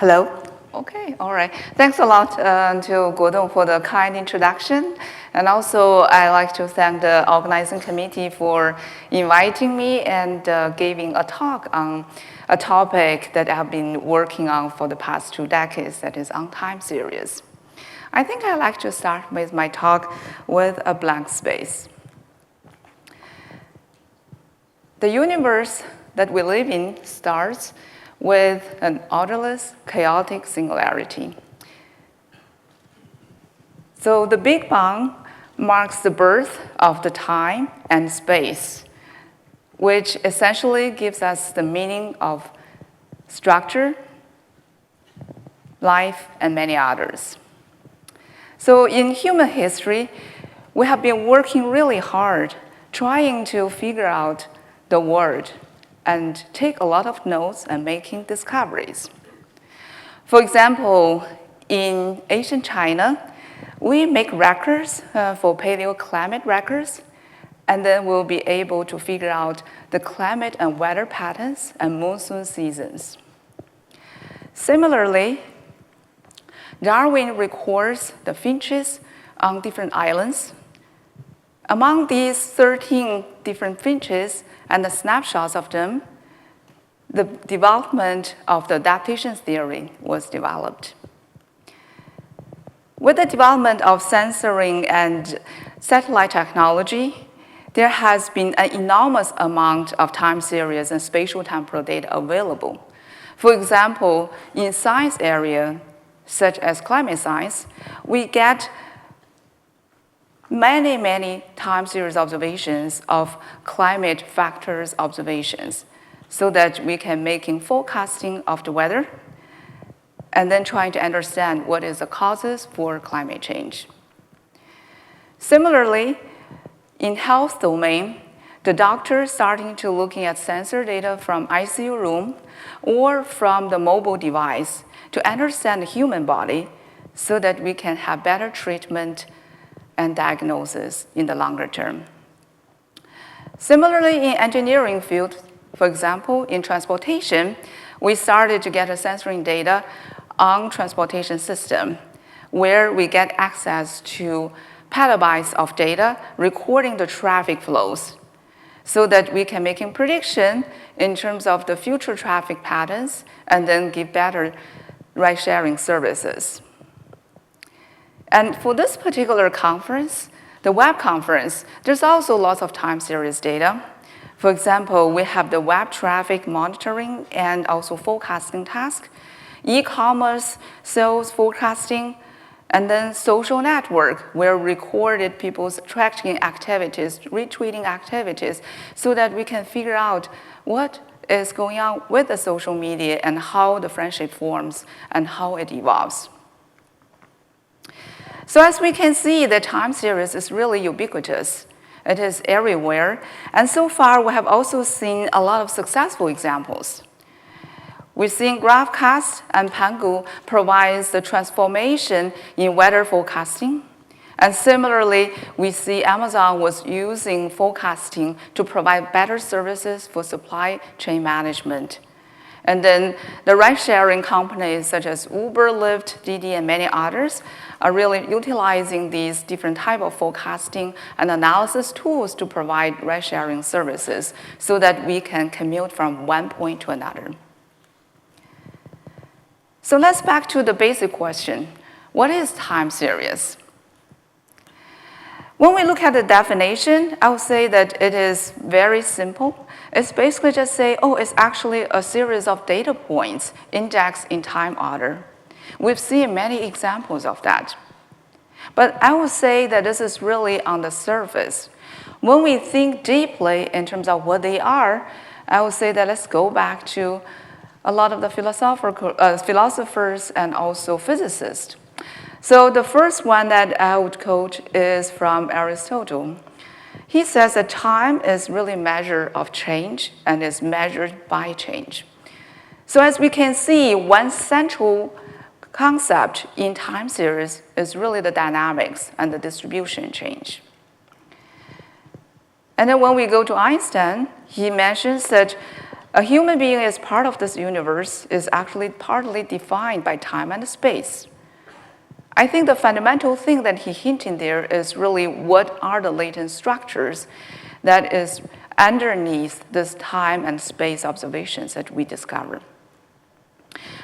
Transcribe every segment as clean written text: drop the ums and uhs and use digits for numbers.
Hello? Okay, all right. Thanks a lot to Gordon for the kind introduction. And also, I'd like to thank the organizing committee for inviting me and giving a talk on a topic that I've been working on for the past 2 decades, that is on time series. I think I'd like to start with my talk with a blank space. The universe that we live in starts with an orderless, chaotic singularity. So the Big Bang marks the birth of the time and space, which essentially gives us the meaning of structure, life, and many others. So in human history, we have been working really hard trying to figure out the world and take a lot of notes and making discoveries. For example, in ancient China, we make records for paleoclimate records, and then we'll be able to figure out the climate and weather patterns and monsoon seasons. Similarly, Darwin records the finches on different islands. Among these 13 different finches and the snapshots of them, the development of the adaptation theory was developed. With the development of sensoring and satellite technology, there has been an enormous amount of time series and spatial temporal data available. For example, in science area, such as climate science, we get many time series observations of climate factors observations so that we can make forecasting of the weather and then trying to understand what is the causes for climate change. Similarly, in health domain, the doctors starting to looking at sensor data from ICU room or from the mobile device to understand the human body so that we can have better treatment and diagnosis in the longer term. Similarly, in engineering field, for example, in transportation, we started to get a sensoring data on transportation system, where we get access to petabytes of data recording the traffic flows so that we can make a prediction in terms of the future traffic patterns and then give better ride-sharing services. And for this particular conference, the web conference, there's also lots of time series data. For example, we have the web traffic monitoring and also forecasting task, e-commerce sales forecasting, and then social network, where we recorded people's tracking activities, retweeting activities, so that we can figure out what is going on with the social media and how the friendship forms and how it evolves. So as we can see, the time series is really ubiquitous. It is everywhere. And so far, we have also seen a lot of successful examples. We've seen GraphCast and Pangu provides the transformation in weather forecasting. And similarly, we see Amazon was using forecasting to provide better services for supply chain management. And then the ride-sharing companies such as Uber, Lyft, Didi, and many others are really utilizing these different type of forecasting and analysis tools to provide ride-sharing services so that we can commute from one point to another. So let's back to the basic question. What is time series? When we look at the definition, I would say that it is very simple. It's basically just say, oh, it's actually a series of data points indexed in time order. We've seen many examples of that. But I would say that this is really on the surface. When we think deeply in terms of what they are, I would say that let's go back to a lot of the philosophers and also physicists. So the first one that I would quote is from Aristotle. He says that time is really a measure of change and is measured by change. So as we can see, one central concept in time series is really the dynamics and the distribution change. And then when we go to Einstein, he mentions that A human being is part of this universe is actually partly defined by time and space. I think the fundamental thing that he hinted there is really what are the latent structures that is underneath this time and space observations that we discover.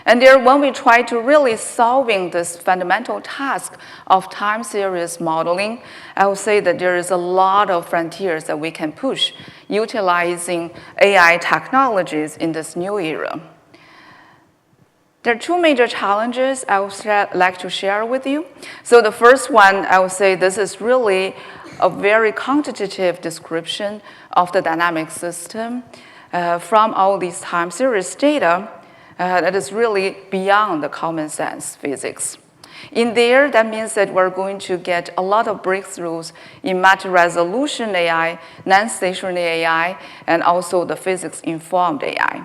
And there, when we try to really solving this fundamental task of time series modeling, I would say that there is a lot of frontiers that we can push utilizing AI technologies in this new era. There are two major challenges I would like to share with you. So the first one, I would say this is really a very quantitative description of the dynamic system from all these time series data that is really beyond the common sense physics. In there, that means that we're going to get a lot of breakthroughs in multi-resolution AI, non-stationary AI, and also the physics-informed AI.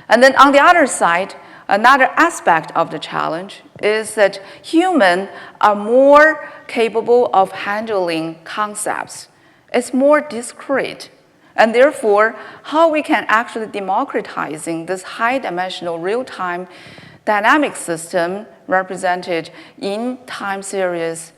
And then on the other side, another aspect of the challenge is that humans are more capable of handling concepts. It's more discrete. And therefore, how we can actually democratizing this high-dimensional real-time dynamic system represented in time series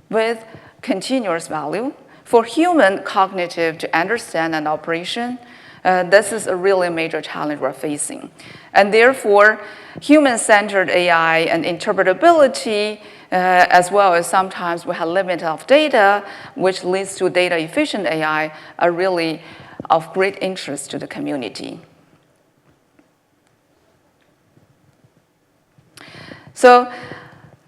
with continuous value for human cognitive to understand and operation, this is a really major challenge we're facing. And therefore, human-centered AI and interpretability, as well as sometimes we have limit of data, which leads to data-efficient AI, are really of great interest to the community. So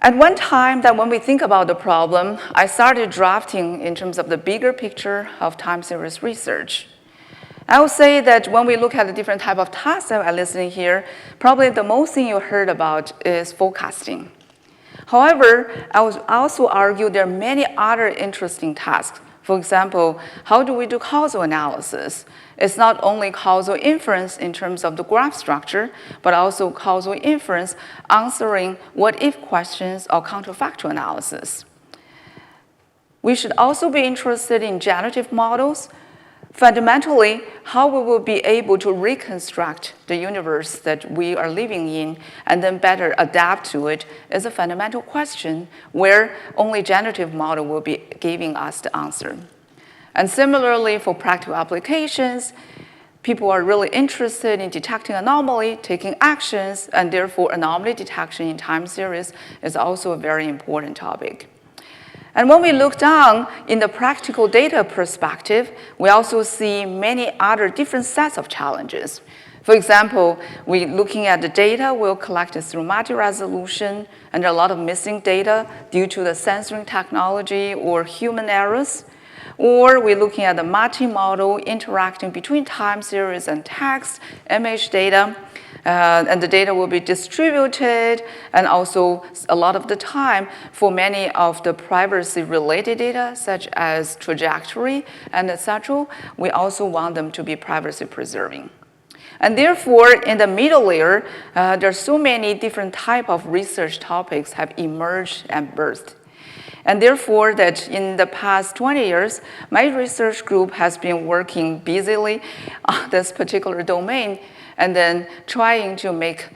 at one time that when we think about the problem, I started drafting in terms of the bigger picture of time series research. I would say that when we look at the different type of tasks that are listed here, probably the most thing you heard about is forecasting. However, I would also argue there are many other interesting tasks. For example, how do we do causal analysis? It's not only causal inference in terms of the graph structure, but also causal inference answering what-if questions or counterfactual analysis. We should also be interested in generative models. Fundamentally, how we will be able to reconstruct the universe that we are living in and then better adapt to it is a fundamental question where only generative model will be giving us the answer. And similarly, for practical applications, people are really interested in detecting anomaly, taking actions, and therefore anomaly detection in time series is also a very important topic. And when we look down in the practical data perspective, we also see many other different sets of challenges. For example, we're looking at the data we'll collect through multi-resolution, and there are a lot of missing data due to the censoring technology or human errors. Or we're looking at the multi-model interacting between time series and text, image data. And the data will be distributed, and also a lot of the time for many of the privacy-related data, such as trajectory and etc., we also want them to be privacy-preserving. And therefore, in the middle layer, there are so many different types of research topics have emerged and birthed. And therefore, that in the past 20 years, my research group has been working busily on this particular domain and then trying to make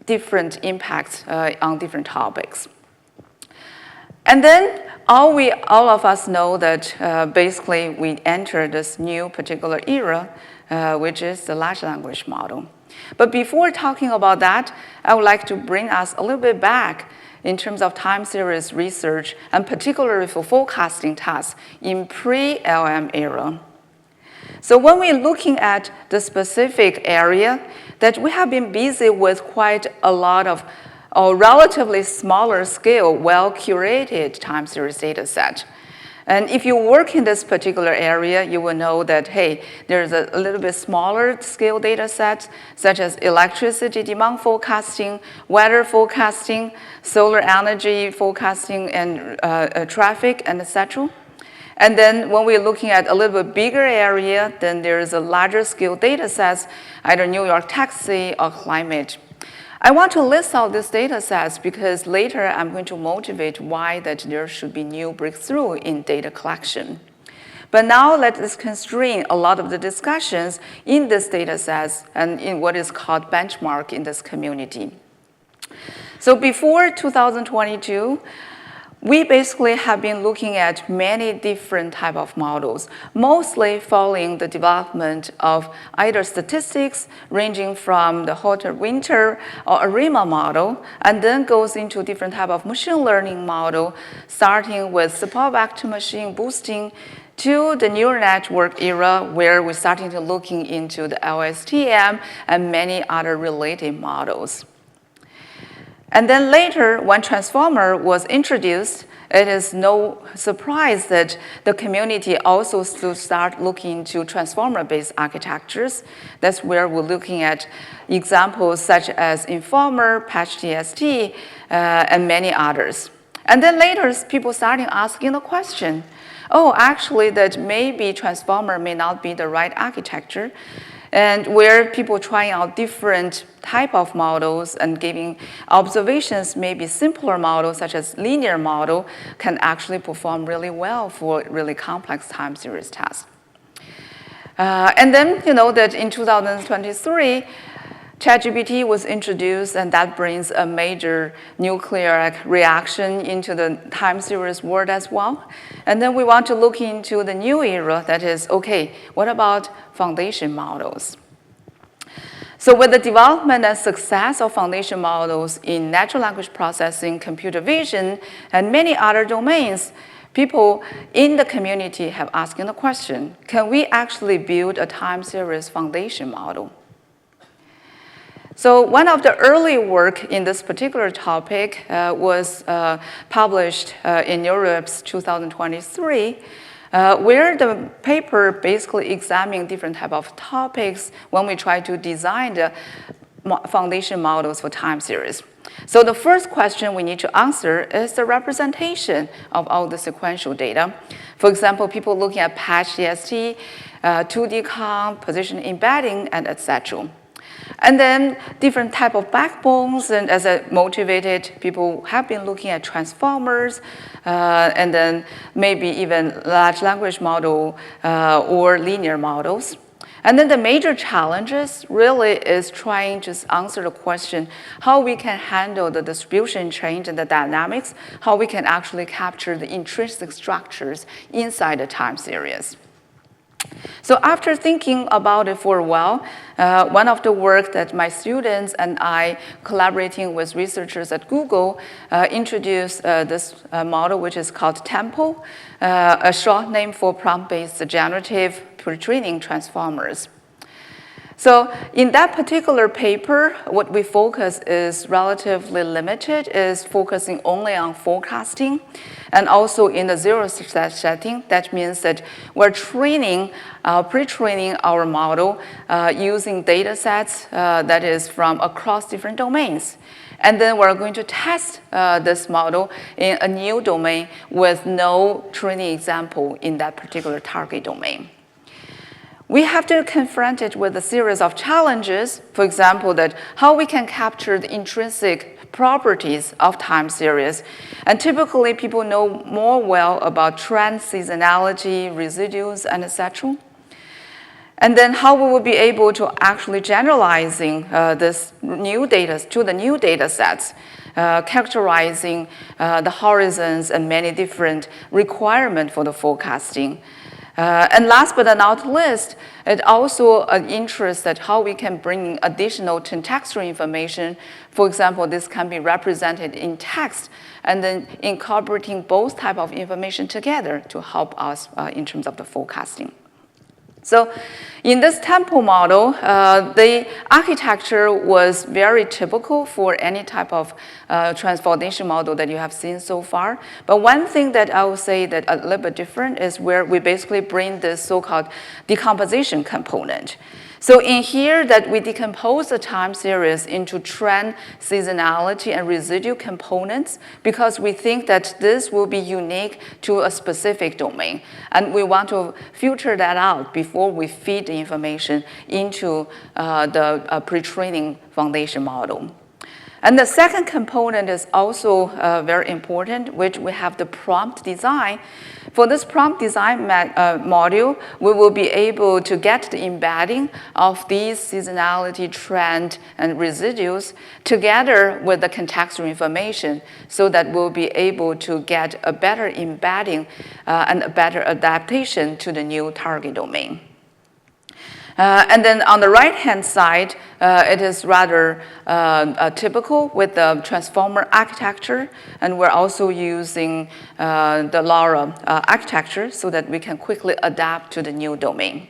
different impacts on different topics. And then all of us know that basically we enter this new particular era, which is the large language model. But before talking about that, I would like to bring us a little bit back in terms of time series research, and particularly for forecasting tasks in pre-LM era. So when we're looking at the specific area, that we have been busy with quite a lot of relatively smaller scale, well-curated time series data set. And if you work in this particular area, you will know that, hey, there's a little bit smaller scale data sets, such as electricity demand forecasting, weather forecasting, solar energy forecasting, and traffic, and etc. And then when we're looking at a little bit bigger area, then there's a larger scale data sets, either New York taxi or climate. I want to list out these data sets because later I'm going to motivate why that there should be new breakthrough in data collection. But now let's constrain a lot of the discussions in this data sets and in what is called benchmark in this community. So before 2022, we basically have been looking at many different type of models, mostly following the development of either statistics ranging from the hotter winter or ARIMA model, and then goes into different type of machine learning model, starting with support vector machine boosting to the neural network era, where we're starting to looking into the LSTM and many other related models. And then later, when transformer was introduced, it is no surprise that the community also start looking into transformer-based architectures. That's where we're looking at examples such as Informer, PatchTST, and many others. And then later, people started asking the question, oh, actually, that maybe transformer may not be the right architecture, and where people trying out different type of models and giving observations, maybe simpler models such as linear model can actually perform really well for really complex time series tasks. And then, that in 2023, ChatGPT was introduced, and that brings a major nuclear reaction into the time series world as well. And then we want to look into the new era, that is, okay, what about foundation models? So with the development and success of foundation models in natural language processing, computer vision, and many other domains, people in the community have asked the question, can we actually build a time series foundation model? So one of the early work in this particular topic was published in Europe's 2023, where the paper basically examined different type of topics when we try to design the foundation models for time series. So the first question we need to answer is the representation of all the sequential data. For example, people looking at PatchTST, 2D comp, position embedding, and etc. And then different type of backbones, and as a motivated, people have been looking at transformers, and then maybe even large language model or linear models. And then the major challenges really is trying to answer the question how we can handle the distribution change and the dynamics, how we can actually capture the intrinsic structures inside the time series. So after thinking about it for a while, one of the work that my students and I, collaborating with researchers at Google, introduced this model, which is called TEMPO, a short name for prompt-based generative pre-training transformers. So in that particular paper, what we focus is relatively limited, is focusing only on forecasting, and also in the zero setting. That means that we're training, pre-training our model using data sets that is from across different domains. And then we're going to test this model in a new domain with no training example in that particular target domain. We have to confront it with a series of challenges, for example, that how we can capture the intrinsic properties of time series. And typically, people know more well about trend, seasonality, residues, and etc. And then how we will be able to actually generalizing this new data to the new data sets, characterizing the horizons and many different requirements for the forecasting. And last but not least, it also an interest that how we can bring additional contextual information. For example, this can be represented in text, and then incorporating both type of information together to help us in terms of the forecasting. So in this TEMPO model, the architecture was very typical for any type of transformation model that you have seen so far. But one thing that I would say that a little bit different is where we basically bring this so-called decomposition component. So in here that we decompose the time series into trend, seasonality, and residue components because we think that this will be unique to a specific domain. And we want to filter that out before we feed the information into the pre-training foundation model. And the second component is also very important, which we have the prompt design. For this prompt design module, we will be able to get the embedding of these seasonality, trend, and residues together with the contextual information so that we'll be able to get a better embedding and a better adaptation to the new target domain. And then on the right-hand side, it is rather typical with the transformer architecture, and we're also using the LoRa architecture so that we can quickly adapt to the new domain.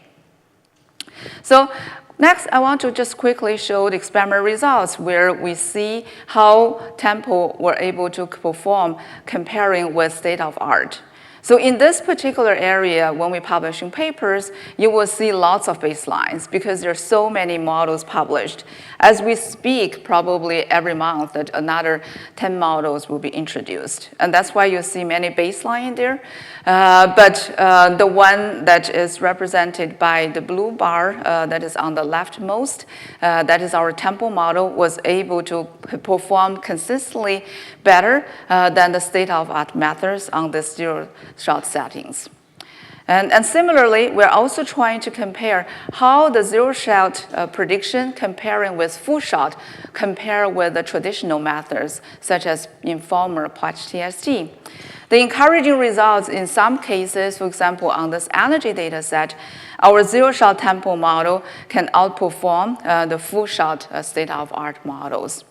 So next, I want to just quickly show the experiment results where we see how Tempo were able to perform comparing with state-of-art. So in this particular area, when we're publishing papers, you will see lots of baselines because there are so many models published. As we speak, probably every month that another 10 models will be introduced. And that's why you see many baseline in there. But the one that is represented by the blue bar that is on the leftmost, that is our Tempo model, was able to perform consistently better than the state-of-art methods on the zero-shot settings. And similarly, we're also trying to compare how the zero-shot prediction comparing with full shot compare with the traditional methods, such as Informer, PATCH-TST. The encouraging results in some cases, for example, on this energy data set, our zero-shot Tempo model can outperform the full-shot state-of-art models.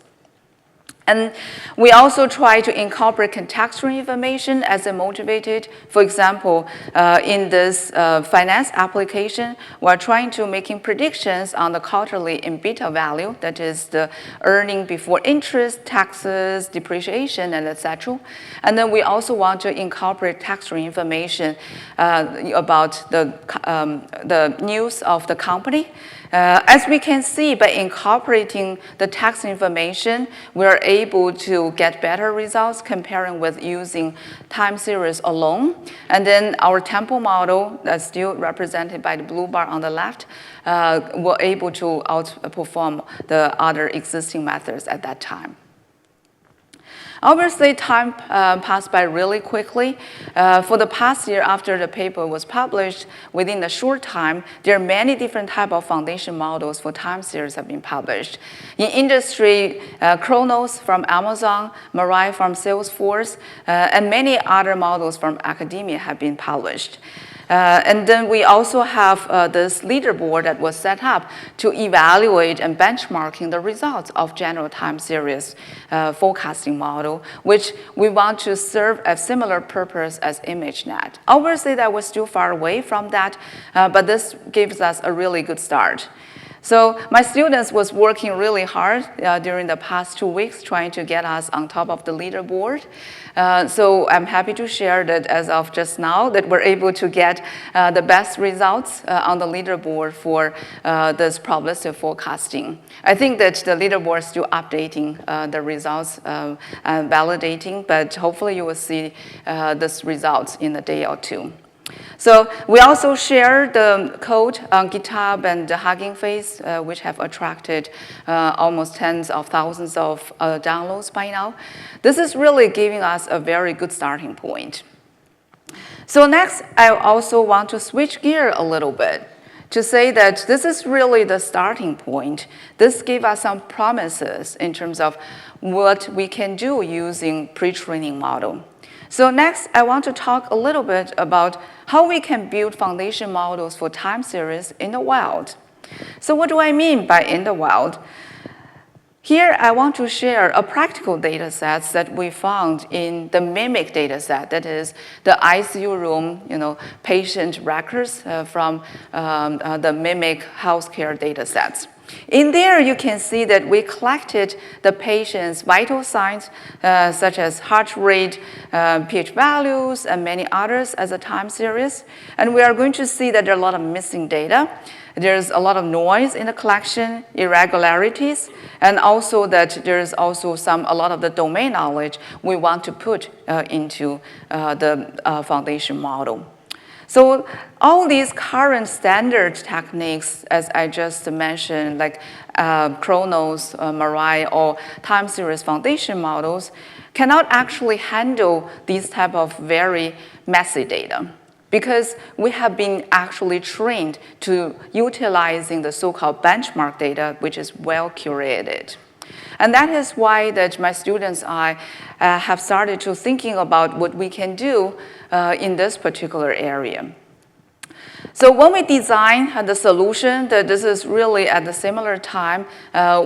And we also try to incorporate contextual information as a motivated. For example, in this finance application, we're trying to making predictions on the quarterly EBITDA value, that is the earning before interest, taxes, depreciation, and etc. And then we also want to incorporate textual information about the news of the company. As we can see, by incorporating the text information, we're able to get better results comparing with using time series alone. And then our Tempo model, that's still represented by the blue bar on the left, were able to outperform the other existing methods at that time. Obviously, time passed by really quickly. For the past year after the paper was published, within a short time, there are many different types of foundation models for time series have been published. In industry, Chronos from Amazon, Mirai from Salesforce, and many other models from academia have been published. And then we also have this leaderboard that was set up to evaluate and benchmarking the results of general time series forecasting model, which we want to serve a similar purpose as ImageNet. Obviously, that was still far away from that, but this gives us a really good start. So my students was working really hard during the past 2 weeks trying to get us on top of the leaderboard. So I'm happy to share that as of just now that we're able to get the best results on the leaderboard for this probabilistic forecasting. I think that the leaderboard is still updating the results and validating, but hopefully you will see this results in a day or two. So we also share the code on GitHub and the Hugging Face, which have attracted almost tens of thousands of downloads by now. This is really giving us a very good starting point. So next, I also want to switch gear a little bit to say that this is really the starting point. This gives us some promises in terms of what we can do using pre-training model. So next, I want to talk a little bit about how we can build foundation models for time series in the wild. So what do I mean by in the wild? Here, I want to share a practical data set that we found in the MIMIC data set, that is the ICU room, patient records from the MIMIC healthcare data sets. In there, you can see that we collected the patient's vital signs, such as heart rate, pH values, and many others as a time series. And we are going to see that there are a lot of missing data. There's a lot of noise in the collection, irregularities, and also that there's also a lot of the domain knowledge we want to put into the foundation model. So all these current standard techniques, as I just mentioned, like Chronos, Mirai, or time series foundation models, cannot actually handle these type of very messy data, because we have been actually trained to utilizing the so-called benchmark data, which is well curated. And that is why that my students I have started to thinking about what we can do in this particular area. So when we design the solution, this is really at the similar time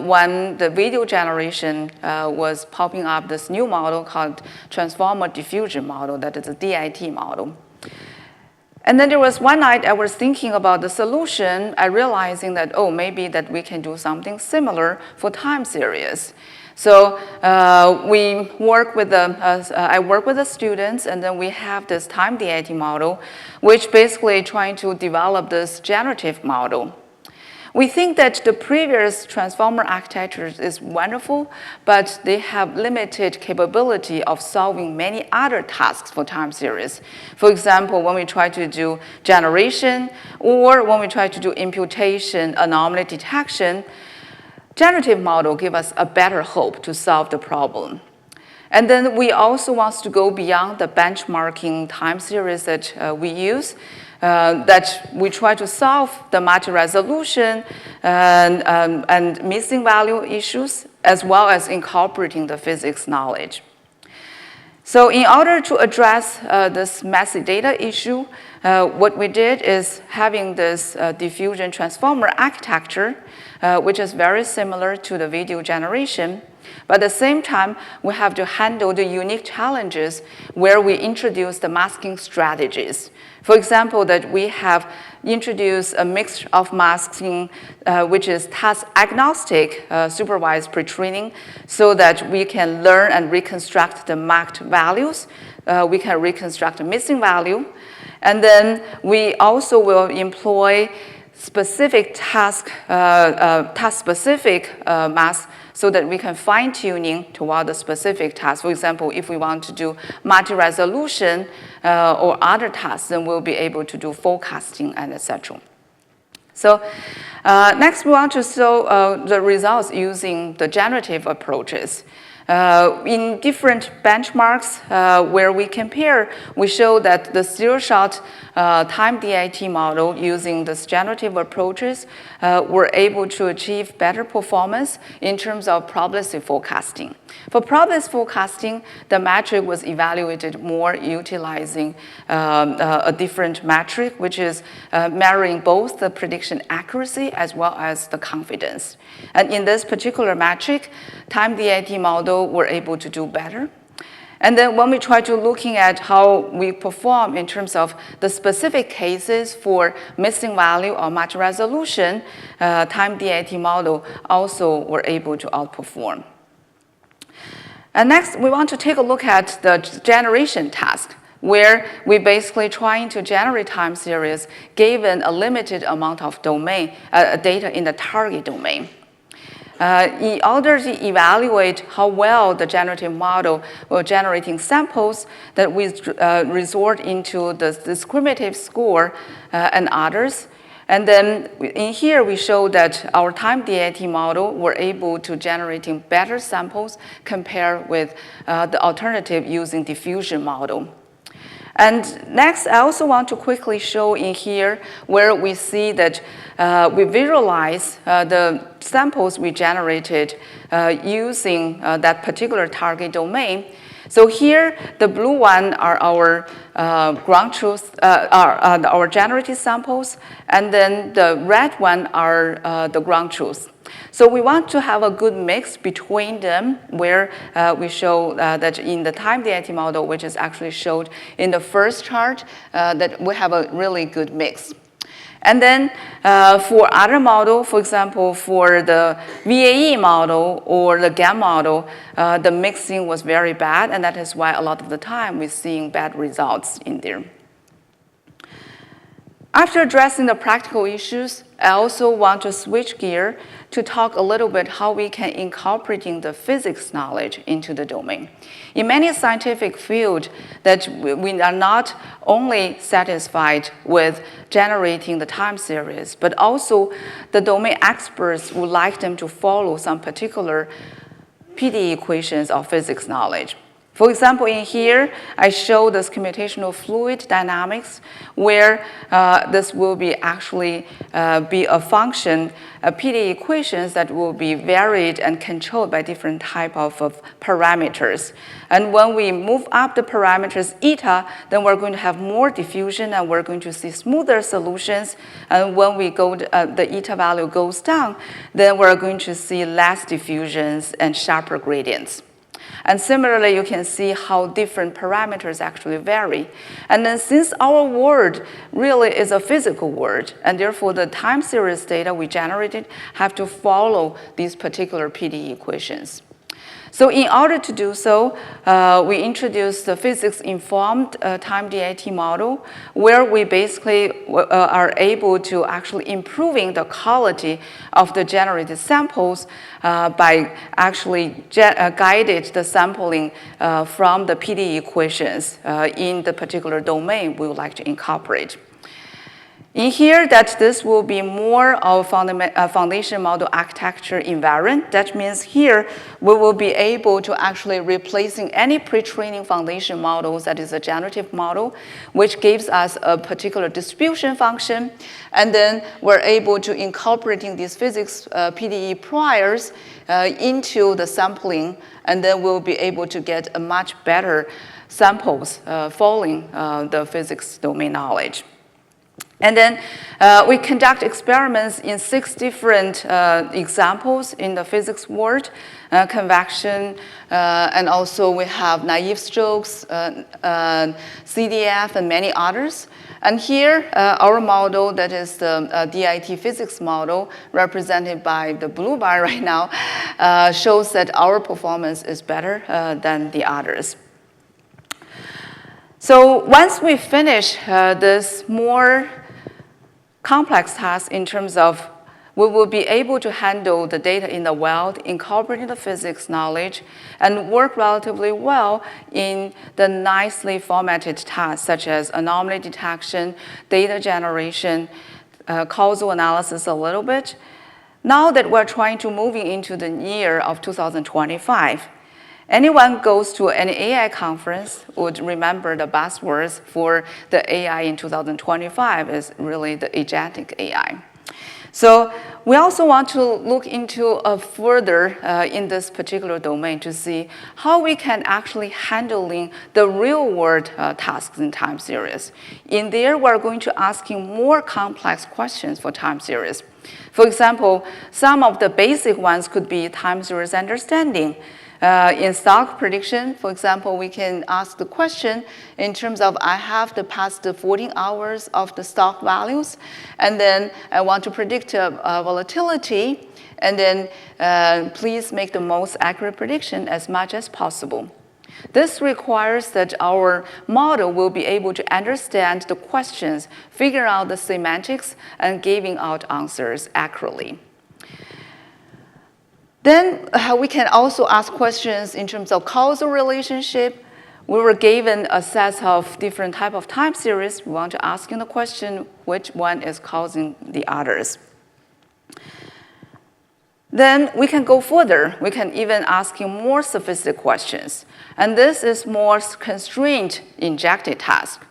when the video generation was popping up, this new model called transformer diffusion model, that is a DIT model. And then there was one night I was thinking about the solution, I realizing that, oh, maybe that we can do something similar for time series. So we work with I work with the students, and then we have this time DIT model, which basically trying to develop this generative model. We think that the previous transformer architectures is wonderful, but they have limited capability of solving many other tasks for time series. For example, when we try to do generation, or when we try to do imputation, anomaly detection, generative model give us a better hope to solve the problem. And then we also want to go beyond the benchmarking time series that we use, that we try to solve the multi-resolution and missing value issues, as well as incorporating the physics knowledge. So in order to address this messy data issue, what we did is having this diffusion transformer architecture, which is very similar to the video generation. But at the same time, we have to handle the unique challenges where we introduce the masking strategies. For example, that we have introduced a mix of masking, which is task agnostic supervised pre-training, so that we can learn and reconstruct the marked values. We can reconstruct the missing value. And then we also will employ specific task-specific masks, so that we can fine-tuning toward the specific task. For example, if we want to do multi-resolution or other tasks, then we'll be able to do forecasting and etc. So next, we want to show the results using the generative approaches. In different benchmarks where we compare, we show that the zero-shot time DIT model using this generative approaches were able to achieve better performance in terms of probabilistic forecasting. For probabilistic forecasting, the metric was evaluated more utilizing a different metric, which is measuring both the prediction accuracy as well as the confidence. And in this particular metric, time DIT model were able to do better. And then when we try to looking at how we perform in terms of the specific cases for missing value or multi-resolution, time DIT model also were able to outperform. And next, we want to take a look at the generation task, where we basically trying to generate time series given a limited amount of domain data in the target domain. In order to evaluate how well the generative model will generating samples, that we resort into the discriminative score and others. And then in here, we show that our time DIT model were able to generating better samples compared with the alternative using diffusion model. And next, I also want to quickly show in here where we see that we visualize the samples we generated using that particular target domain. So here, the blue one are our ground truth, our generated samples, and then the red one are the ground truth. So we want to have a good mix between them, where we show that in the time DIT model, which is actually showed in the first chart, that we have a really good mix. And then for other model, for example, for the VAE model or the GAN model, the mixing was very bad, and that is why a lot of the time we're seeing bad results in there. After addressing the practical issues, I also want to switch gear to talk a little bit how we can incorporating the physics knowledge into the domain. In many scientific fields, that we are not only satisfied with generating the time series, but also the domain experts would like them to follow some particular PDE equations of physics knowledge. For example, in here, I show this computational fluid dynamics, where this will be actually be a function, PDE equations that will be varied and controlled by different type of parameters. And when we move up the parameters eta, then we're going to have more diffusion, and we're going to see smoother solutions. And when we go the eta value goes down, then we're going to see less diffusions and sharper gradients. And similarly, you can see how different parameters actually vary. And then since our world really is a physical world, and therefore the time series data we generated have to follow these particular PDE equations. So in order to do so, we introduced the physics-informed time DIT model, where we basically are able to actually improving the quality of the generated samples by actually guided the sampling from the PDE equations in the particular domain we would like to incorporate. In here, that this will be more of foundation model architecture invariant. That means here we will be able to actually replacing any pre-training foundation models that is a generative model, which gives us a particular distribution function, and then we're able to incorporating these physics PDE priors into the sampling, and then we'll be able to get a much better samples following the physics domain knowledge. And then we conduct experiments in 6 different examples in the physics world, convection, and also we have naive strokes, CDF, and many others. And here, our model, that is the DIT physics model, represented by the blue bar right now, shows that our performance is better than the others. So once we finish this more complex task in terms of we will be able to handle the data in the wild, incorporating the physics knowledge, and work relatively well in the nicely formatted tasks such as anomaly detection, data generation, causal analysis a little bit. Now that we're trying to moving into the year of 2025, anyone goes to an AI conference would remember the buzzwords for the AI in 2025 is really the agentic AI. So we also want to look into further in this particular domain to see how we can actually handling the real world tasks in time series. In there, we're going to asking more complex questions for time series. For example, some of the basic ones could be time series understanding. In stock prediction, for example, we can ask the question in terms of I have the past 14 hours of the stock values, and then I want to predict volatility, and then please make the most accurate prediction as much as possible. This requires that our model will be able to understand the questions, figure out the semantics, and giving out answers accurately. Then we can also ask questions in terms of causal relationship. We were given a set of different type of time series. We want to ask the question, which one is causing the others? Then we can go further. We can even ask more sophisticated questions. And this is more constraint injected task.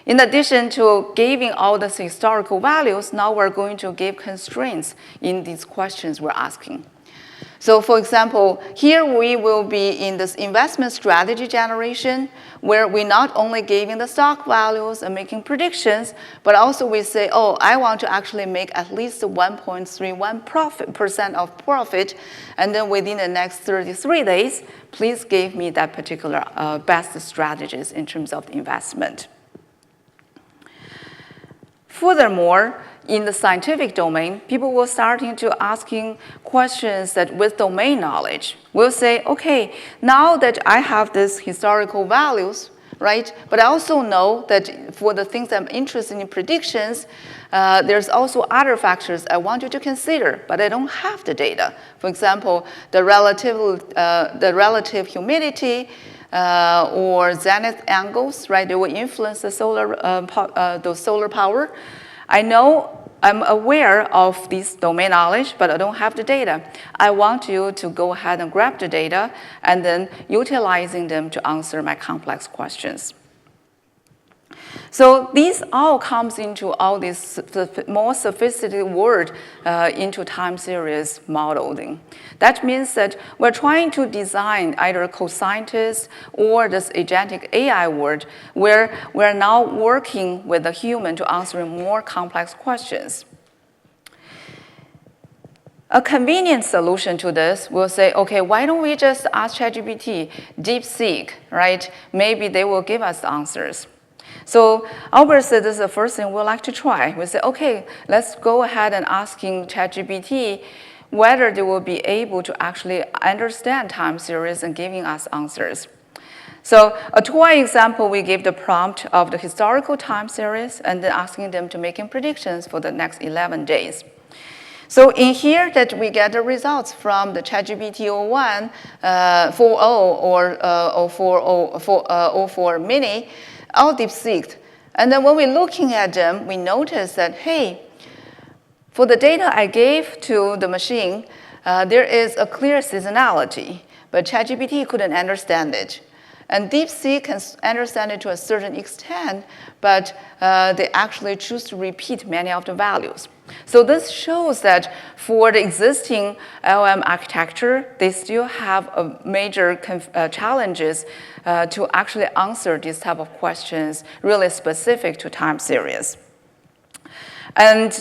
In addition to giving all the historical values, now we're going to give constraints in these questions we're asking. So for example, here we will be in this investment strategy generation, where we not only giving the stock values and making predictions, but also we say, oh, I want to actually make at least 1.31% of profit, and then within the next 33 days, please give me that particular best strategies in terms of the investment. Furthermore, in the scientific domain, people will starting to asking questions that with domain knowledge. We'll say, okay, now that I have these historical values, right? But I also know that for the things I'm interested in predictions, there's also other factors I want you to consider, but I don't have the data. For example, the relative humidity or zenith angles, right? They will influence the solar power. I'm aware of this domain knowledge, but I don't have the data. I want you to go ahead and grab the data and then utilizing them to answer my complex questions. So these all comes into all this more sophisticated world into time series modeling. That means that we're trying to design either co-scientists or this agentic AI world where we're now working with a human to answer more complex questions. A convenient solution to this will say, okay, why don't we just ask ChatGPT, DeepSeek, right? Maybe they will give us the answers. So obviously, this is the first thing we'd like to try. We say, okay, let's go ahead and asking ChatGPT whether they will be able to actually understand time series and giving us answers. So a toy example, we give the prompt of the historical time series and then asking them to make predictions for the next 11 days. So in here that we get the results from the ChatGPT 01, 4.0 or 04 mini, all DeepSeeked. And then when we're looking at them, we notice that, hey, for the data I gave to the machine, there is a clear seasonality, but ChatGPT couldn't understand it. And DeepSeek can understand it to a certain extent, but they actually choose to repeat many of the values. So this shows that for the existing LLM architecture, they still have major challenges to actually answer these type of questions really specific to time series. And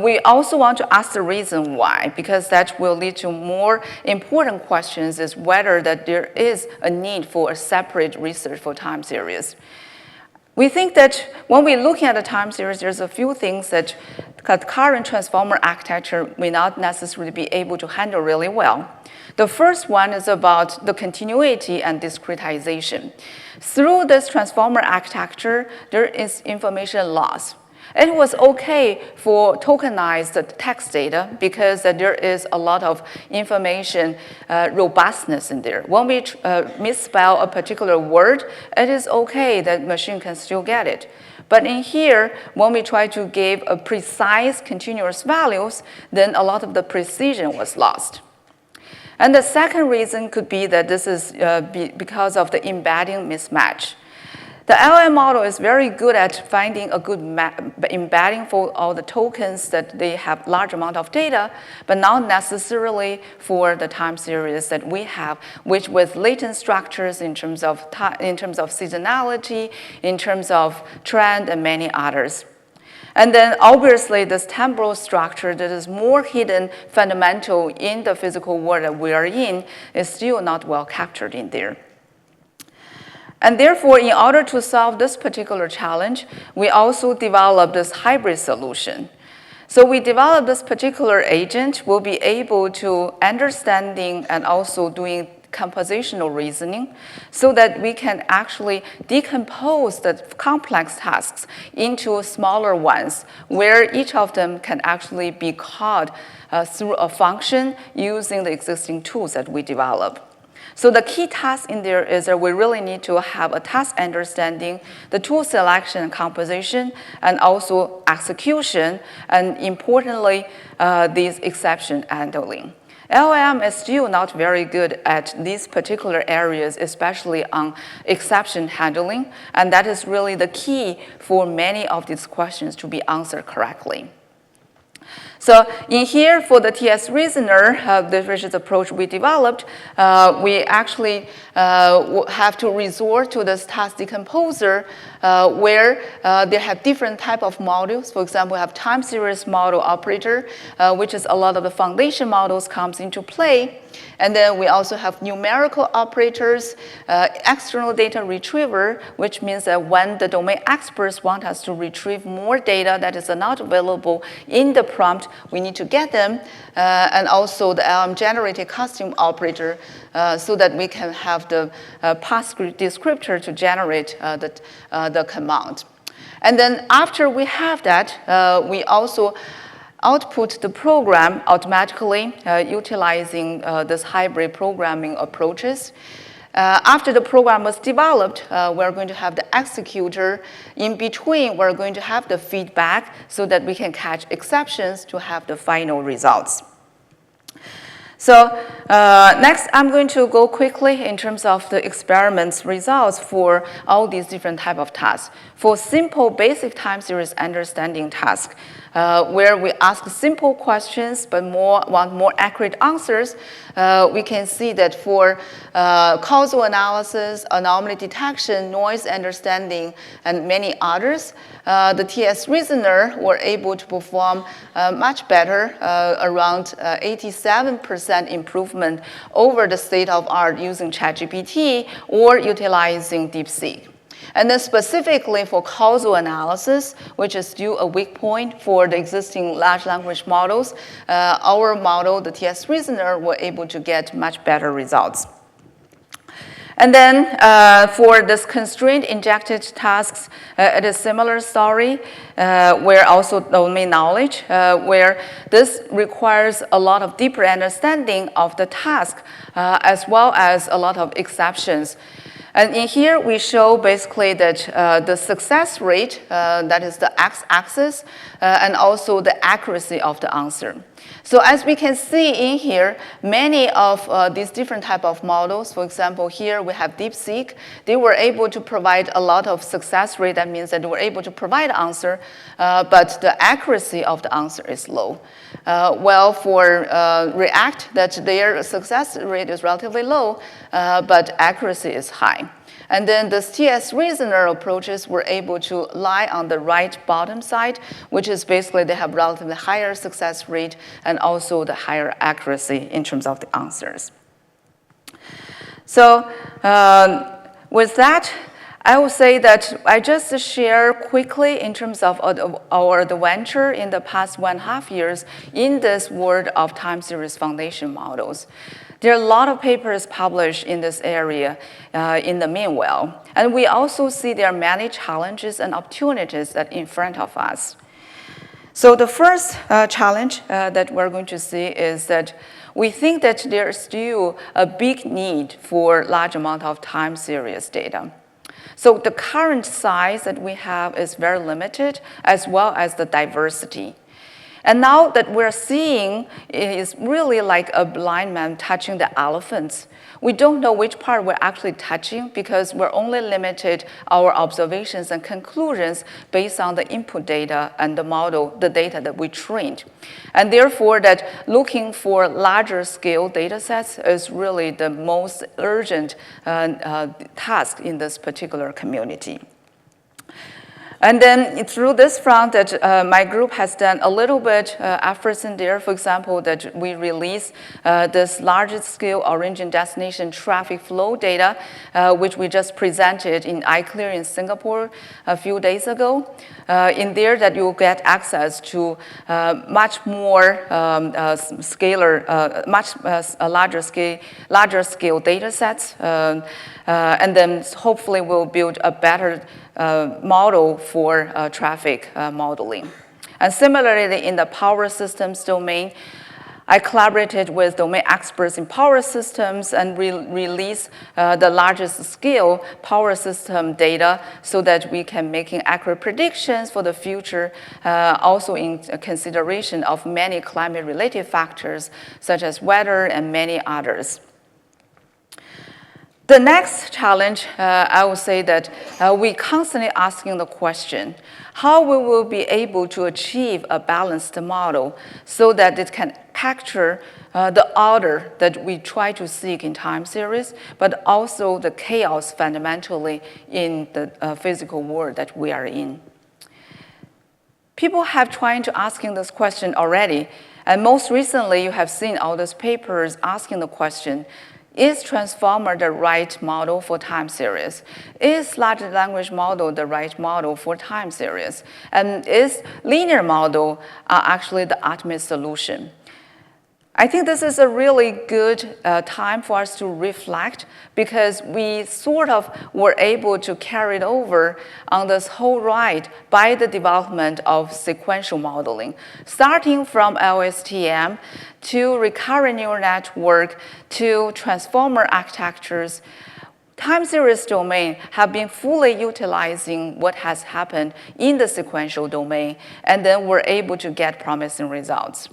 we also want to ask the reason why, because that will lead to more important questions is whether that there is a need for a separate research for time series. We think that when we're looking at the time series, there's a few things that current transformer architecture may not necessarily be able to handle really well. The first one is about the continuity and discretization. Through this transformer architecture, there is information loss. It was okay for tokenized text data because there is a lot of information robustness in there. When we misspell a particular word, it is okay that machine can still get it. But in here, when we try to give a precise continuous values, then a lot of the precision was lost. And the second reason could be that this is because of the embedding mismatch. The LLM model is very good at finding a good embedding for all the tokens that they have large amount of data, but not necessarily for the time series that we have, which with latent structures in terms of seasonality, in terms of trend, and many others. And then obviously this temporal structure that is more hidden fundamental in the physical world that we are in is still not well captured in there. And therefore, in order to solve this particular challenge, we also developed this hybrid solution. So we developed this particular agent will be able to understanding and also doing compositional reasoning so that we can actually decompose the complex tasks into smaller ones where each of them can actually be called through a function using the existing tools that we develop. So the key task in there is that we really need to have a task understanding, the tool selection and composition, and also execution, and importantly, these exception handling. LLM is still not very good at these particular areas, especially on exception handling, and that is really the key for many of these questions to be answered correctly. So in here, for the TS reasoner, the research approach we developed, we actually have to resort to this task decomposer where they have different type of models. For example, we have time series model operator, which is a lot of the foundation models comes into play. And then we also have numerical operators, external data retriever, which means that when the domain experts want us to retrieve more data that is not available in the prompt, we need to get them, and also the LM-generated custom operator so that we can have the path descriptor to generate the command. And then after we have that, we also output the program automatically utilizing this hybrid programming approaches. After the program was developed, we're going to have the executor. In between, we're going to have the feedback so that we can catch exceptions to have the final results. So next, I'm going to go quickly in terms of the experiments results for all these different type of tasks. For simple basic time series understanding task, where we ask simple questions but want more accurate answers, we can see that for causal analysis, anomaly detection, noise understanding, and many others, the TS reasoner were able to perform much better, around 87% improvement over the state of art using ChatGPT or utilizing DeepSeek. And then specifically for causal analysis, which is still a weak point for the existing large language models, our model, the TS reasoner, were able to get much better results. And then for this constraint injected tasks, it is a similar story, where also domain knowledge, where this requires a lot of deeper understanding of the task, as well as a lot of exceptions. And in here, we show basically that the success rate, that is the x-axis, and also the accuracy of the answer. So as we can see in here, many of these different type of models, for example, here we have DeepSeek, they were able to provide a lot of success rate. That means that they were able to provide answer, but the accuracy of the answer is low. Well, for React, that their success rate is relatively low, but accuracy is high. And then the TS reasoner approaches were able to lie on the right bottom side, which is basically they have relatively higher success rate and also the higher accuracy in terms of the answers. So with that, I will say that I just share quickly in terms of our adventure in the past 1.5 years in this world of time series foundation models. There are a lot of papers published in this area in the meanwhile. And we also see there are many challenges and opportunities that in front of us. So the first challenge that we're going to see is that we think that there's still a big need for large amount of time series data. So the current size that we have is very limited, as well as the diversity. And now that we're seeing is really like a blind man touching the elephants. We don't know which part we're actually touching because we're only limited our observations and conclusions based on the input data and the model, the data that we trained. And therefore, that looking for larger scale data sets is really the most urgent task in this particular community. And then through this front that my group has done a little bit efforts in there. For example, that we release this largest scale origin destination traffic flow data, which we just presented in iClear in Singapore a few days ago. In there that you'll get access to much more larger scale data sets. And then hopefully we'll build a better model for traffic modeling. And similarly, in the power systems domain, I collaborated with domain experts in power systems and release the largest scale power system data so that we can make accurate predictions for the future, also in consideration of many climate-related factors, such as weather and many others. The next challenge, I would say that we constantly asking the question, how we will be able to achieve a balanced model so that it can capture the order that we try to seek in time series, but also the chaos fundamentally in the physical world that we are in. People have tried to asking this question already, and most recently you have seen all those papers asking the question, Is transformer the right model for time series? Is large language model the right model for time series? And is linear model actually the ultimate solution? I think this is a really good time for us to reflect, because we sort of were able to carry it over on this whole ride by the development of sequential modeling, starting from LSTM to recurrent neural network to transformer architectures. Time series domain have been fully utilizing what has happened in the sequential domain, and then we're able to get promising results.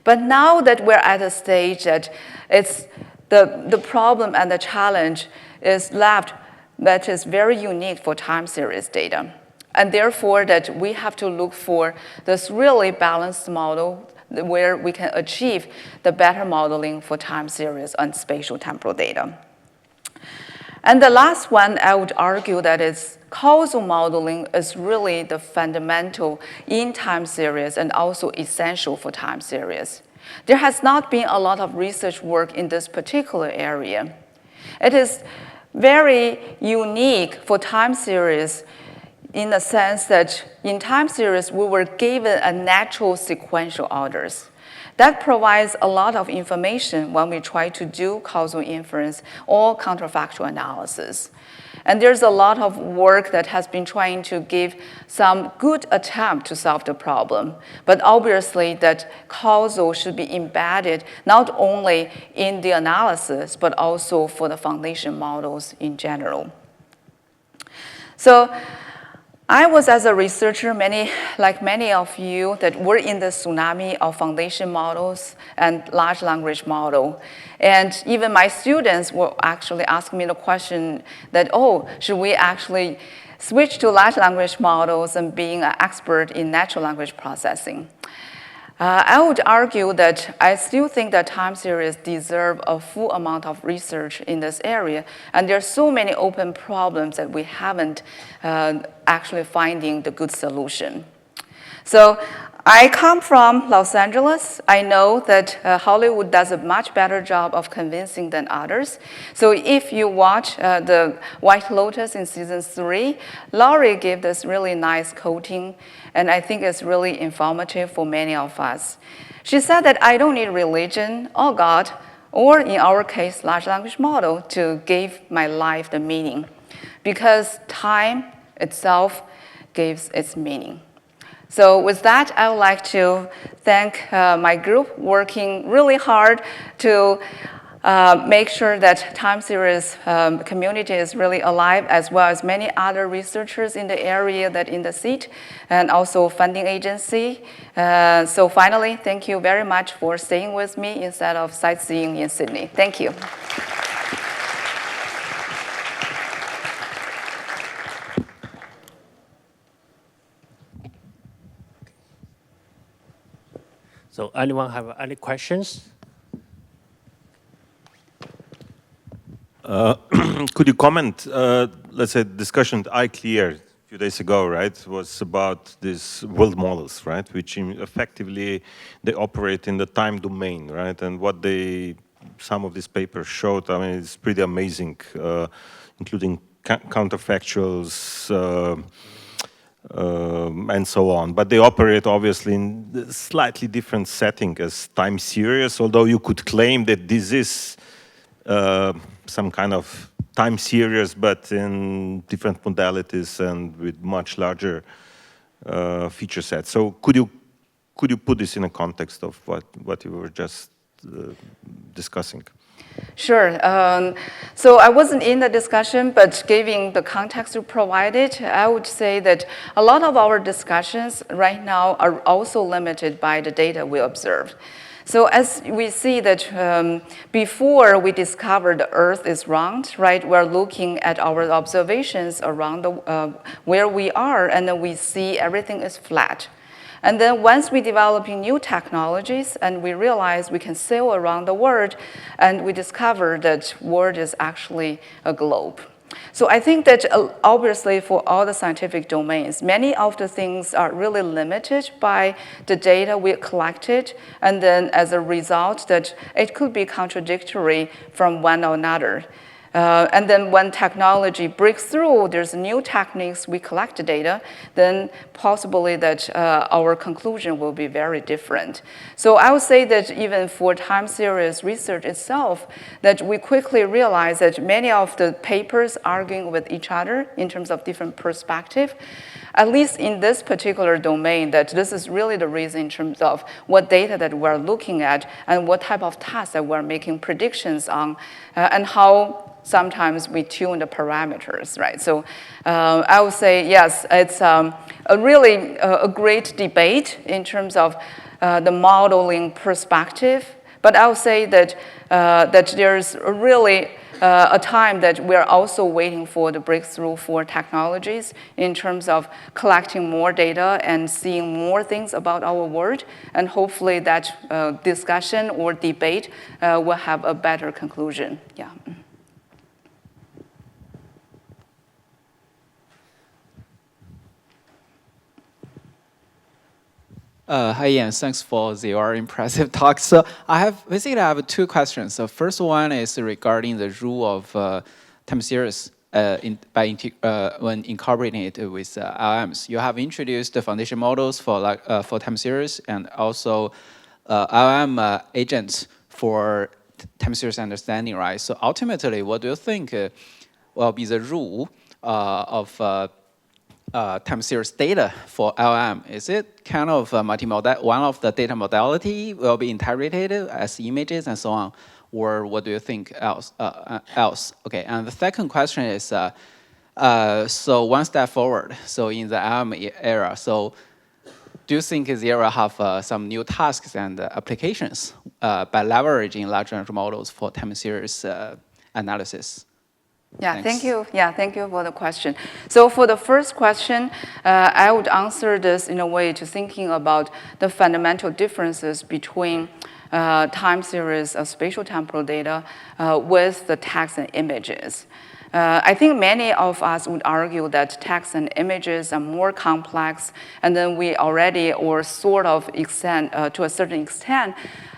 But now that we're at a stage that it's the problem and the challenge is left that is very unique for time series data. And therefore that we have to look for this really balanced model where we can achieve the better modeling for time series and spatial temporal data. And the last one, I would argue that is causal modeling is really the fundamental in time series and also essential for time series. There has not been a lot of research work in this particular area. It is very unique for time series in the sense that in time series, we were given a natural sequential orders. That provides a lot of information when we try to do causal inference or counterfactual analysis. And there's a lot of work that has been trying to give some good attempt to solve the problem. But obviously that causal should be embedded not only in the analysis, but also for the foundation models in general. So I was, as a researcher, like many of you, that were in the tsunami of foundation models and large language model. And even my students were actually asking me the question that, oh, should we actually switch to large language models and being an expert in natural language processing? I would argue that I still think that time series deserve a full amount of research in this area, and there are so many open problems that we haven't actually finding the good solution. So I come from Los Angeles. I know that Hollywood does a much better job of convincing than others. So if you watch the White Lotus in season 3, Laurie gave this really nice quoting, and I think it's really informative for many of us. She said that I don't need religion or God, or in our case, large language model, to give my life the meaning, because time itself gives its meaning. So with that, I would like to thank my group working really hard to make sure that time series community is really alive, as well as many other researchers in the area that in the seat, and also funding agency. So finally, thank you very much for staying with me instead of sightseeing in Sydney. Thank you. So anyone have any questions? Could you comment, let's say, discussion at iClear a few days ago, right, was about these world models, right, which effectively they operate in the time domain, right, and what some of these papers showed, I mean, it's pretty amazing, including counterfactuals, and so on. But they operate obviously in a slightly different setting as time series, although you could claim that this is some kind of time series, but in different modalities and with much larger feature sets. So could you put this in a context of what you were just discussing? Sure. So I wasn't in the discussion, but giving the context you provided, I would say that a lot of our discussions right now are also limited by the data we observed. So as we see that before we discover the Earth is round, right, we're looking at our observations around where we are, and then we see everything is flat. And then once we developing new technologies and we realize we can sail around the world, and we discover that world is actually a globe. So I think that obviously for all the scientific domains, many of the things are really limited by the data we collected, and then as a result that it could be contradictory from one or another. And then when technology breaks through, there's new techniques, we collect the data, then possibly that our conclusion will be very different. So I would say that even for time series research itself, that we quickly realize that many of the papers arguing with each other in terms of different perspective, at least in this particular domain, that this is really the reason in terms of what data that we're looking at and what type of tasks that we're making predictions on, and how sometimes we tune the parameters, right? So I would say, yes, it's a really a great debate in terms of the modeling perspective. But I would say that, that there's really a time that we're also waiting for the breakthrough for technologies in terms of collecting more data and seeing more things about our world. And hopefully that discussion or debate will have a better conclusion. Yeah. Hi, Ian. Thanks for your impressive talk. So I have two questions. The first one is regarding the rule of time series when incorporating it with LLMs. You have introduced the foundation models for time series and also LLM agents for time series understanding, right? So ultimately, what do you think will be the rule of time series data for LLM? Is it kind of multimodal? One of the data modality will be interpreted as images and so on, or what do you think else? Okay, and the second question is, so one step forward. So in the LLM era, so do you think there will have some new tasks and applications by leveraging large language models for time series analysis? Yeah, Thanks. thank you. Yeah, thank you for the question. So for the first question, I would answer this in a way to thinking about the fundamental differences between time series of spatial temporal data with the text and images. I think many of us would argue that text and images are more complex, and then we already, or sort of extend, to a certain extent,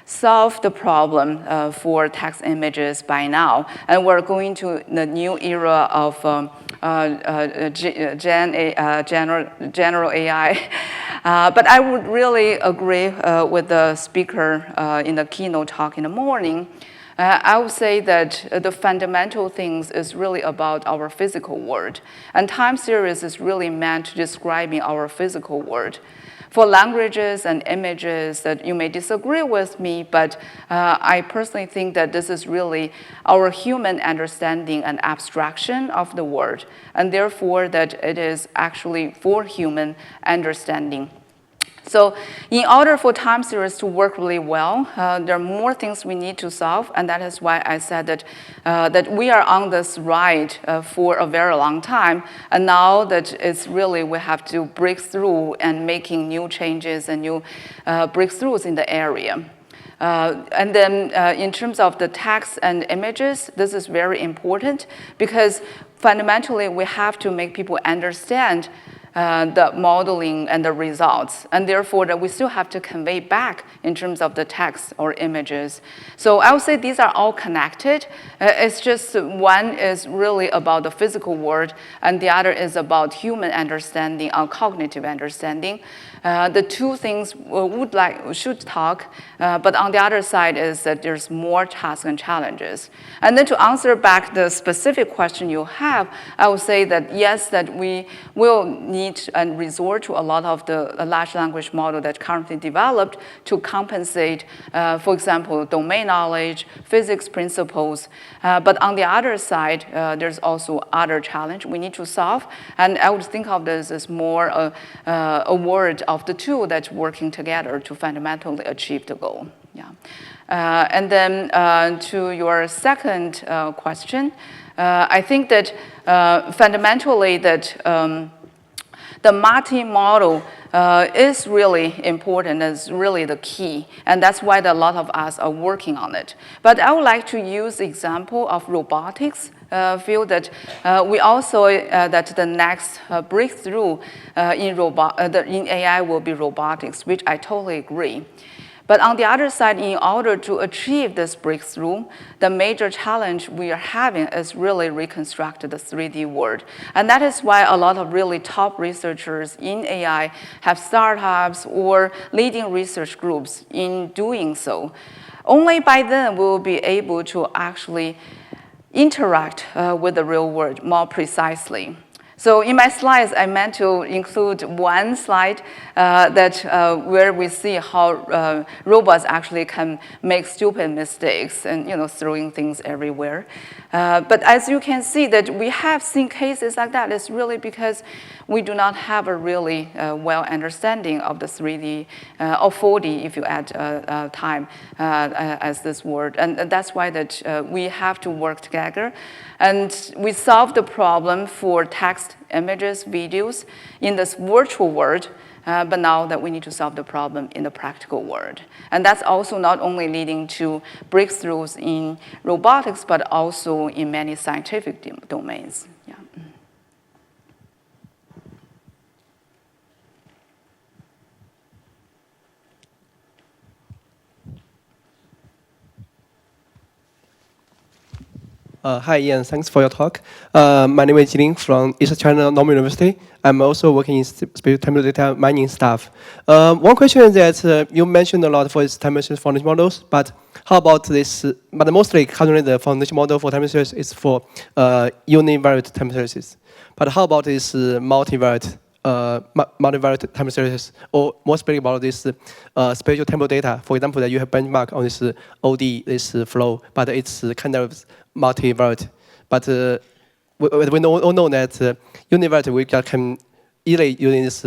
solve the problem for text images by now. And we're going to the new era of general AI. But I would really agree with the speaker in the keynote talk in the morning. I would say that the fundamental things is really about our physical world. And time series is really meant to describing our physical world. For languages and images that you may disagree with me, but I personally think that this is really our human understanding and abstraction of the world, and therefore that it is actually for human understanding. So in order for time series to work really well, there are more things we need to solve, and that is why I said that, that we are on this ride for a very long time, and now that it's really we have to break through and making new changes and new breakthroughs in the area. And then in terms of the text and images, this is very important because fundamentally we have to make people understand the modeling and the results, and therefore that we still have to convey back in terms of the text or images. So I would say these are all connected. It's just one is really about the physical world, and the other is about human understanding or cognitive understanding. The two things should talk, but on the other side is that there's more tasks and challenges. And then to answer back the specific question you have, I would say that yes, that we will need and resort to a lot of the large language model that's currently developed to compensate, for example, domain knowledge, physics principles. But on the other side, there's also other challenge we need to solve. And I would think of this as more a word of the two that's working together to fundamentally achieve the goal. Yeah. And then to your second question, I think that fundamentally that the multi-model is really important, is really the key, and that's why a lot of us are working on it. But I would like to use the example of robotics feel that we also that the next breakthrough in AI will be robotics, which I totally agree. But on the other side, in order to achieve this breakthrough, the major challenge we are having is really reconstruct the 3D world. And that is why a lot of really top researchers in AI have startups or leading research groups in doing so. Only by then we will be able to actually interact with the real world more precisely. So in my slides, I meant to include one slide where we see how robots actually can make stupid mistakes and throwing things everywhere. But as you can see that we have seen cases like that. It's really because we do not have a really well understanding of the 3D or 4D if you add time as this word. And that's why that we have to work together. And we solve the problem for text, images, videos in this virtual world, but now that we need to solve the problem in the practical world. And that's also not only leading to breakthroughs in robotics, but also in many scientific domains. Yeah. Hi, Ian. Thanks for your talk. My name is Jiling from East China Normal University. I'm also working in spatial temporal data mining staff. One question is that you mentioned a lot for time series foundation models, but how about this? But mostly currently the foundation model for time series is for univariate time series. But how about this multivariate time series, or more specifically about this spatial temporal data? For example, that you have benchmark on this OD, this flow, but it's kind of multivariate. But we all know that univariate we can easily using these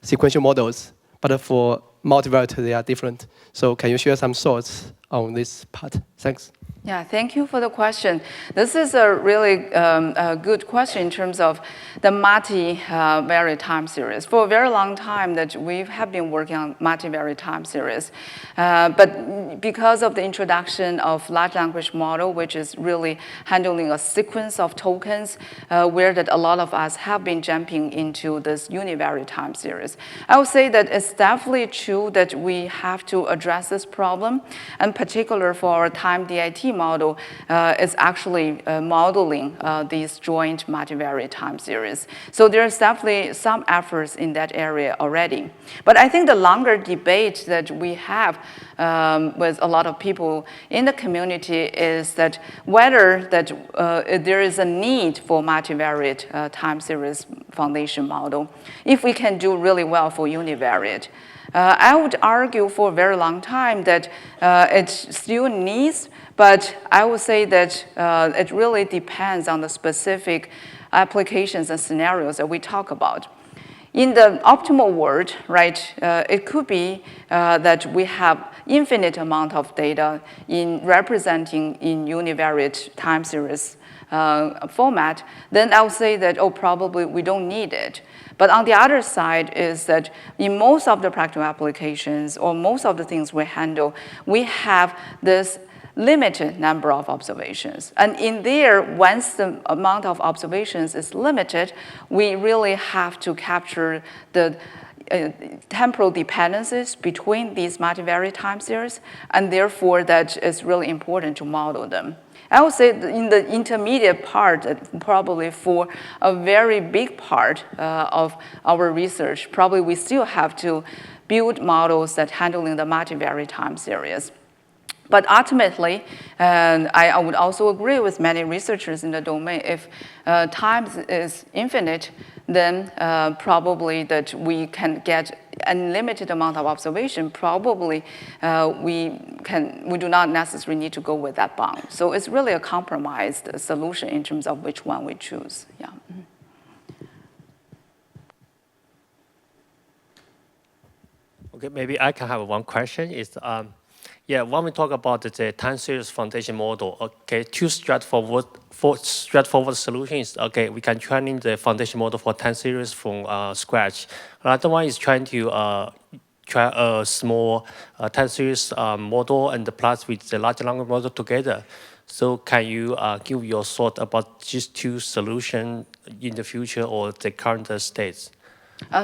sequential models, but for multivariate they are different. So can you share some thoughts on this part? Thanks. Yeah, thank you for the question. This is a really a good question in terms of the multivariate time series. For a very long time that we have been working on multivariate time series, but because of the introduction of large language model, which is really handling a sequence of tokens, where that a lot of us have been jumping into this univariate time series. I would say that it's definitely true that we have to address this problem, and particular for our time DIT model is actually modeling these joint multivariate time series. So there's definitely some efforts in that area already. But I think the longer debate that we have with a lot of people in the community is that whether that there is a need for multivariate time series foundation model if we can do really well for univariate. I would argue for a very long time that it still needs, but I would say that it really depends on the specific applications and scenarios that we talk about. In the optimal world, right, it could be that we have infinite amount of data in representing in univariate time series format, then I would say that, oh, probably we don't need it. But on the other side is that in most of the practical applications or most of the things we handle, we have this limited number of observations. And in there, once the amount of observations is limited, we really have to capture the temporal dependencies between these multivariate time series, and therefore that is really important to model them. I would say in the intermediate part, probably for a very big part of our research, probably we still have to build models that handling the multivariate time series. But ultimately, and I would also agree with many researchers in the domain, if time is infinite, then probably that we can get unlimited amount of observation, probably we do not necessarily need to go with that bound. So it's really a compromised solution in terms of which one we choose. Yeah. Okay, maybe I can have one question. Yeah, when we talk about the time series foundation model, okay, two straightforward solutions. Okay, we can train in the foundation model for time series from scratch. Another one is trying to try a small time series model and plus with the large language model together. So can you give your thought about these two solutions in the future or the current states?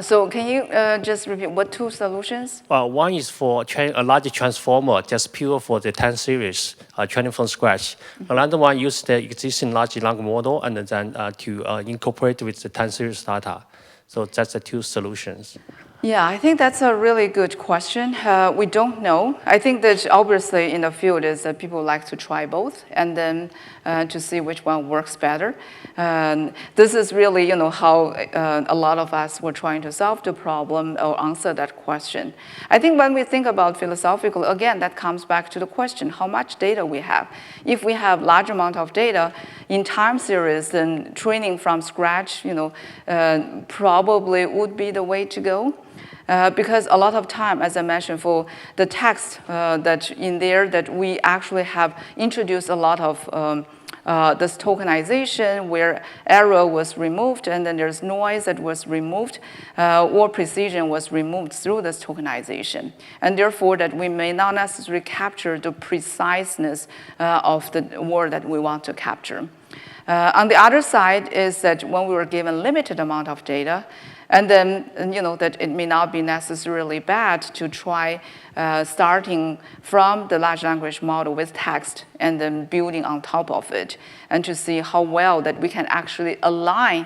So can you just repeat what two solutions? One is for a large transformer, just pure for the time series, training from scratch. Another one uses the existing large language model and then to incorporate with the time series data. So that's the two solutions. Yeah, I think that's a really good question. We don't know. I think that obviously in the field is that people like to try both and then to see which one works better. This is really, how a lot of us were trying to solve the problem or answer that question. I think when we think about philosophical, again, that comes back to the question, how much data we have. If we have large amount of data in time series, then training from scratch, probably would be the way to go. Because a lot of time, as I mentioned, for the text that in there that we actually have introduced a lot of this tokenization where error was removed and then there's noise that was removed or precision was removed through this tokenization. And therefore that we may not necessarily capture the preciseness of the word that we want to capture. On the other side is that when we were given limited amount of data, and then, that it may not be necessarily bad to try starting from the large language model with text and then building on top of it and to see how well that we can actually align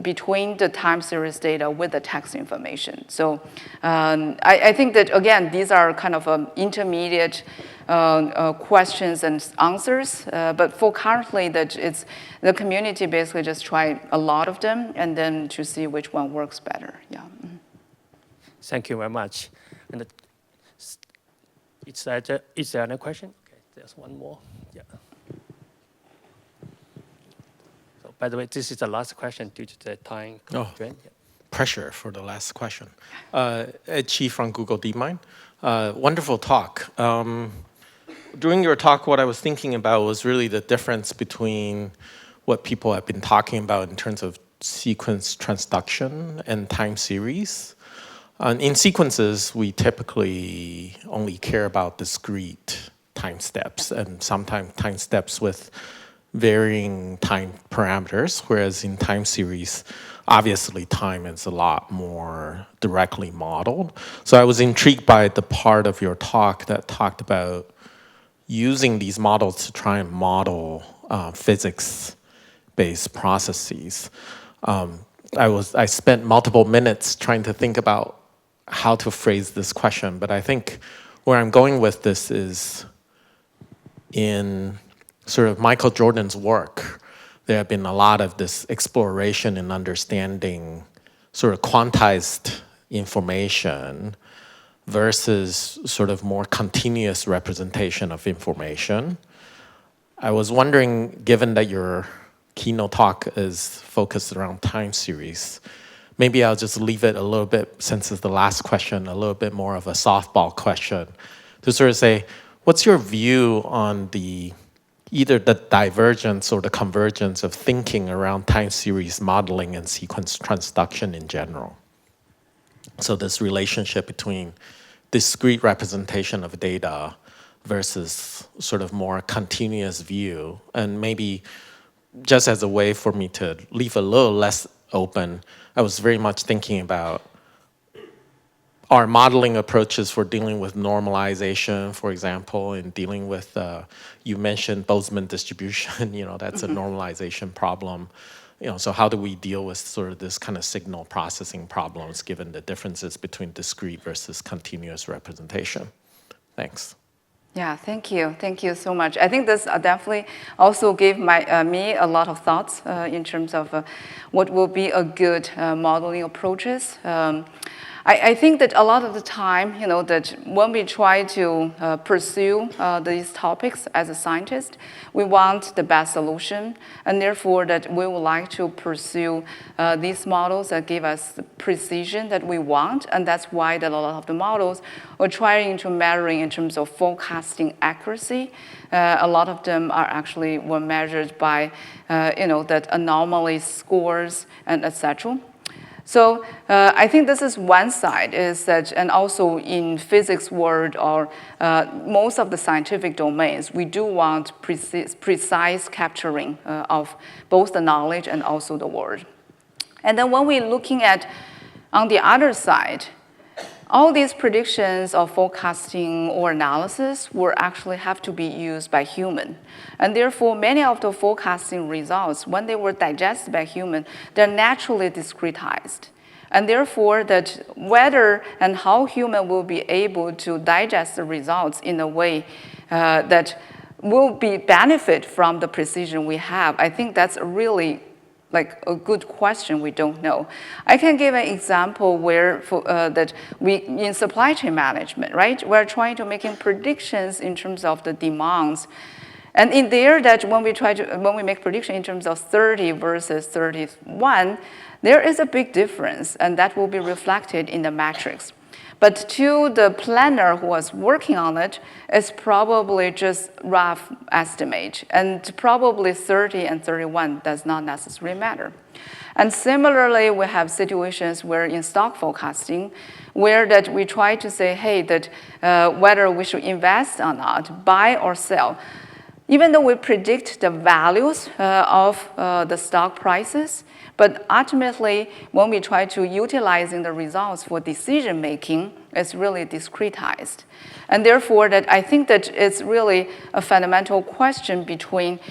between the time series data with the text information. So I think that, again, these are kind of intermediate questions and answers, but for currently that it's the community basically just try a lot of them and then to see which one works better. Yeah. Mm-hmm. Thank you very much. And is there any question? Okay, there's one more. Yeah. So by the way, this is the last question due to the time constraint. Yeah. Pressure for the last question. Ed Chi from Google DeepMind. Wonderful talk. During your talk, what I was thinking about was really the difference between what people have been talking about in terms of sequence transduction and time series. In sequences, we typically only care about discrete time steps and sometimes time steps with varying time parameters, whereas in time series, obviously time is a lot more directly modeled. So I was intrigued by the part of your talk that talked about using these models to try and model physics-based processes. I spent multiple minutes trying to think about how to phrase this question, but I think where I'm going with this is in sort of Michael Jordan's work, there have been a lot of this exploration and understanding sort of quantized information versus sort of more continuous representation of information. I was wondering, given that your keynote talk is focused around time series, maybe I'll just leave it a little bit, since it's the last question, a little bit more of a softball question, to sort of say, what's your view on either the divergence or the convergence of thinking around time series modeling and sequence transduction in general? So this relationship between discrete representation of data versus sort of more continuous view, and maybe just as a way for me to leave a little less open, I was very much thinking about our modeling approaches for dealing with normalization, for example, and dealing with, you mentioned Boltzmann distribution, that's a normalization problem. So how do we deal with sort of this kind of signal processing problems given the differences between discrete versus continuous representation? Thanks. Yeah, thank you. Thank you so much. I think this definitely also gave me a lot of thoughts in terms of what will be a good modeling approaches. I think that a lot of the time, that when we try to pursue these topics as a scientist, we want the best solution, and therefore that we would like to pursue these models that give us the precision that we want, and that's why that a lot of the models are trying to measuring in terms of forecasting accuracy. A lot of them were measured by, that anomaly scores and etc. So I think this is one side, is that, and also in physics world or most of the scientific domains, we do want precise capturing of both the knowledge and also the word. And then when we're looking at, on the other side, all these predictions of forecasting or analysis will actually have to be used by human. And therefore, many of the forecasting results, when they were digested by human, they're naturally discretized. And therefore, that whether and how human will be able to digest the results in a way that will be benefit from the precision we have, I think that's really like a good question, we don't know. I can give an example where that we, in supply chain management, right? We're trying to making predictions in terms of the demands. And in there, that when we make prediction in terms of 30 versus 31, there is a big difference, and that will be reflected in the metrics. But to the planner who was working on it, it's probably just rough estimate. And probably 30 and 31 does not necessarily matter. And similarly, we have situations where in stock forecasting, where that we try to say, hey, that whether we should invest or not, buy or sell. Even though we predict the values of the stock prices, but ultimately, when we try to utilizing the results for decision making, it's really discretized. And therefore, that I think that it's really a fundamental question between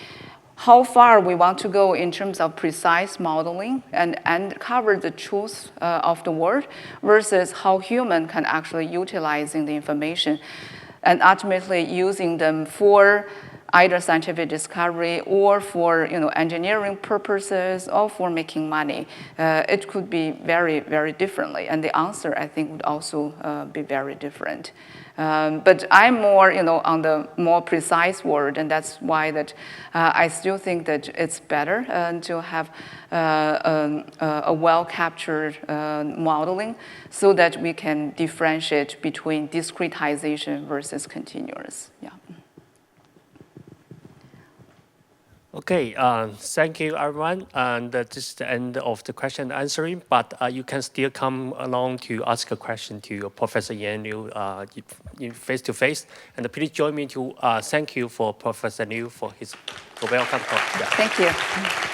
how far we want to go in terms of precise modeling and cover the truth of the word versus how human can actually utilizing the information and ultimately using them for either scientific discovery or for engineering purposes or for making money. It could be very, very differently. And the answer, I think, would also be very different. But I'm more on the more precise word, and that's why that I still think that it's better to have a well-captured modeling so that we can differentiate between discretization versus continuous. Yeah. Okay, thank you, everyone. And this is the end of the question and answering, but you can still come along to ask a question to Professor Yan Liu face-to-face. And please join me to thank you for Professor Liu for his welcome talk. Yeah. Thank you.